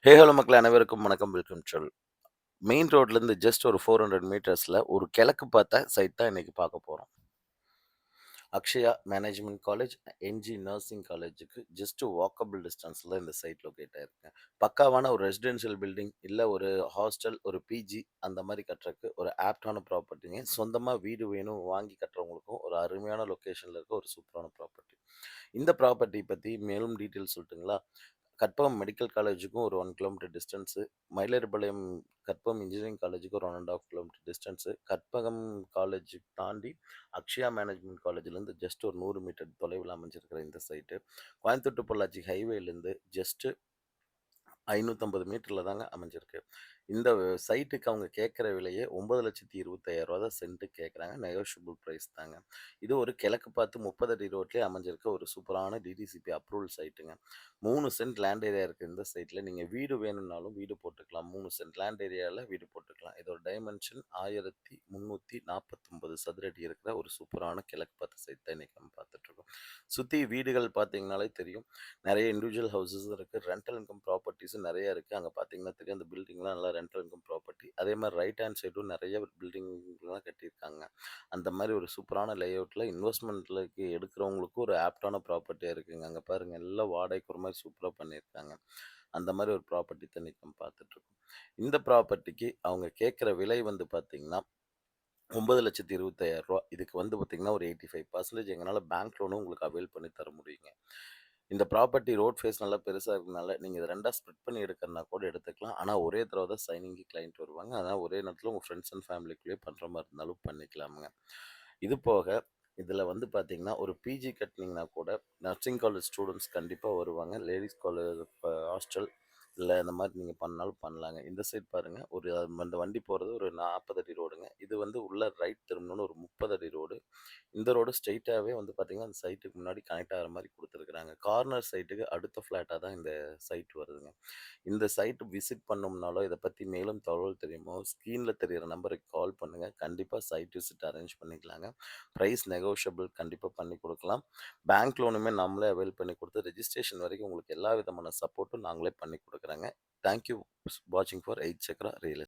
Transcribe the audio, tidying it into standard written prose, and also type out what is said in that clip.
Hello மக்களே அனைவருக்கும் வணக்கம். வெல்கம் டு மெயின் ரோட்லேருந்து ஜஸ்ட் ஒரு 400 மீட்டர்ஸில ஒரு கிழக்கு பார்த்த சைட் தான் இன்னைக்கு பார்க்க போறோம். Akshaya management college, NG nursing காலேஜுக்கு ஜஸ்ட் வாக்கபிள் டிஸ்டன்ஸ்ல இந்த சைட் லொக்கேட் ஆயிருக்கு. பக்காவான ஒரு ரெசிடென்ஷியல் பில்டிங், இல்ல ஒரு ஹாஸ்டல், ஒரு பிஜி அந்த மாரி கட்டுறக்கு ஒரு ஆப்ட்டான ப்ராப்பர்ட்டிங்க. சொந்தமா வீடு வேணும் வாங்கி கட்டுறவங்களுக்கும் ஒரு அருமையான லொக்கேஷன்ல இருக்க ஒரு சூப்பரான ப்ராப்பர்ட்டி. இந்த ப்ராப்பர்ட்டி பத்தி மேலும் டீட்டெயில்ஸ் சொல்லட்டுங்களா? கற்பகம் மெடிக்கல் காலேஜுக்கும் ஒரு 1 கிலோமீட்டர் டிஸ்டன்ஸு. மயிலாடுபாளையம் கற்பகம் இன்ஜினியரிங் காலேஜுக்கு ஒரு 1 1/2 கிலோமீட்டர் டிஸ்டன்ஸு. கற்பகம் காலேஜ் தாண்டி அக்ஷயா மேனேஜ்மெண்ட் காலேஜ்லேருந்து ஜஸ்ட் ஒரு 100 மீட்டர் தொலைவில் அமைஞ்சிருக்கிற இந்த சைட்டு. கோயம்புத்தூர் டு பொள்ளாச்சி ஹைவேலேருந்து ஜஸ்ட் 550 மீட்டர்ல தாங்க அமைஞ்சிருக்கு. இந்த சைட்டுக்கு அவங்க கேட்குற விலையே 9,25,000 தான் சென்ட்டுக்கு கேட்குறாங்க. நெகோஷியபிள் பிரைஸ் தாங்க. இது ஒரு கிழக்கு பார்த்து 30 அடி ரோட்லயே அமைஞ்சிருக்க ஒரு சூப்பரான டிடிசிபி அப்ரூவல் சைட்டுங்க. 3 சென்ட் லேண்ட் ஏரியா இருக்கு இந்த சைட்ல. நீங்க வீடு வேணும்னாலும் வீடு போட்டுக்கலாம். 3 சென்ட் லேண்ட் ஏரியால வீடு போட்டுக்கலாம். இதோட டைமென்ஷன் 1349 சதுர அடி இருக்கிற ஒரு சூப்பரான கிழக்கு பார்த்த சைட் தான் இன்னைக்கு நம்ம பார்த்துட்டு இருக்கோம். சுத்தி வீடுகள் பார்த்தீங்கனாலே தெரியும். நெறைய இண்டிவிஜுவல் ஹவுசஸும் இருக்கு. ரெண்டல் இன்கம் ப்ராப்பர்ட்டீஸும் நெறைய இருக்கு. அங்க பார்த்தீங்கன்னா தெரியும். அந்த பில்டிங்லாம் நல்லா ரெண்டல் இன்கம் ப்ராப்பர்ட்டி. அதே மாரி ரைட் ஹேண்ட் சைடும் நெறைய பில்டிங்லாம் கட்டியிருக்காங்க. அந்த மாரி ஒரு சூப்பரான லேஅவுட்ல இன்வெஸ்ட்மென்ட்லக்கு எடுக்கிறவங்களுக்கும் ஒரு ஆப்ட்டான ப்ராப்பர்ட்டியா இருக்குங்க. அங்க பாருங்க எல்லாம் வாடகைக்கு ஒரு மாரி சூப்பரா பண்ணியிருக்காங்க. அந்த மாரி ஒரு ப்ராப்பர்ட்டி தான் இன்னைக்கு நம்ம பார்த்துட்டுருக்கோம். இந்த ப்ராப்பர்ட்டிக்கு அவங்க கேட்கிற விலை வந்து பார்த்தீங்கன்னா, ரூ. 9,25,000. இதுக்கு வந்து பார்த்தீங்கன்னா, ஒரு 85% எங்கனால பேங்க் லோனும் உங்களுக்கு அவைல் பண்ணி தர முடியுங்க. இந்த ப்ராப்பர்ட்டி ரோட் ஃபேஸ் நல்லா பெருசா இருக்கனால, நீங்க இத 2ஆ ஸ்ப்ளிட் பண்ணி எடுக்கறனா கூட எடுத்துக்கலாம். ஆனா, ஒரே தடவ தான் சைனிங்க்கு கிளையண்ட் வருவாங்க. அதனால ஒரே நேரத்துல உங்க ஃப்ரெண்ட்ஸ் அண்ட் ஃபேமிலிக்குள்ளேயே பண்ற மாரி இருந்தாலும் பண்ணிக்கலாமுங்க. இது போக, இதுல வந்து பார்த்தீங்கன்னா, ஒரு பிஜி கட்டுனீங்கன்னா கூட, நர்சிங் காலேஜ் ஸ்டூடண்ட்ஸ் கண்டிப்பா வருவாங்க. லேடீஸ் காலேஜ் ஹாஸ்டல் இல்ல இந்த மாரி நீங்க பண்ணாலும் பண்ணலாங்க. இந்த சைட் பாருங்க, ஒரு அந்த வண்டி போறது ஒரு 40 அடி ரோடுங்க. இது வந்து உள்ள ரைட் திரும்பணும்னு ஒரு 30 அடி ரோடு. இந்த ரோடு ஸ்ட்ரெயிட்டாவே வந்து பார்த்தீங்கன்னா, அந்த சைட்டுக்கு முன்னாடி கனெக்ட் ஆகுற மாரி குடுத்துருக்காங்க. கார்னர் சைட்டுக்கு அடுத்த ஃப்ளாட்டா தான் இந்த சைட் வருதுங்க. இந்த சைட் விசிட் பண்ணோம்னாலோ, இத பத்தி மேலும் தகவல் தெரியுமோ, ஸ்க்ரீன்ல தெரியிற நம்பருக்கு கால் பண்ணுங்க. கண்டிப்பா சைட் விசிட் அரேஞ்ச் பண்ணிக்கலாங்க. பிரைஸ் நெகோஷியபிள் கண்டிப்பா பண்ணி குடுக்கலாம். பேங்க் லோனுமே நம்மளே அவைல் பண்ணி குடுத்து, ரெஜிஸ்ட்ரேஷன் வரைக்கும் உங்களுக்கு எல்லா விதமான சப்போர்ட்டும் நாங்களே பண்ணி குடுக்குறோங்க. தேங்க் யூ வாட்சிங் ஃபார் 8 சக்ரா ரியல்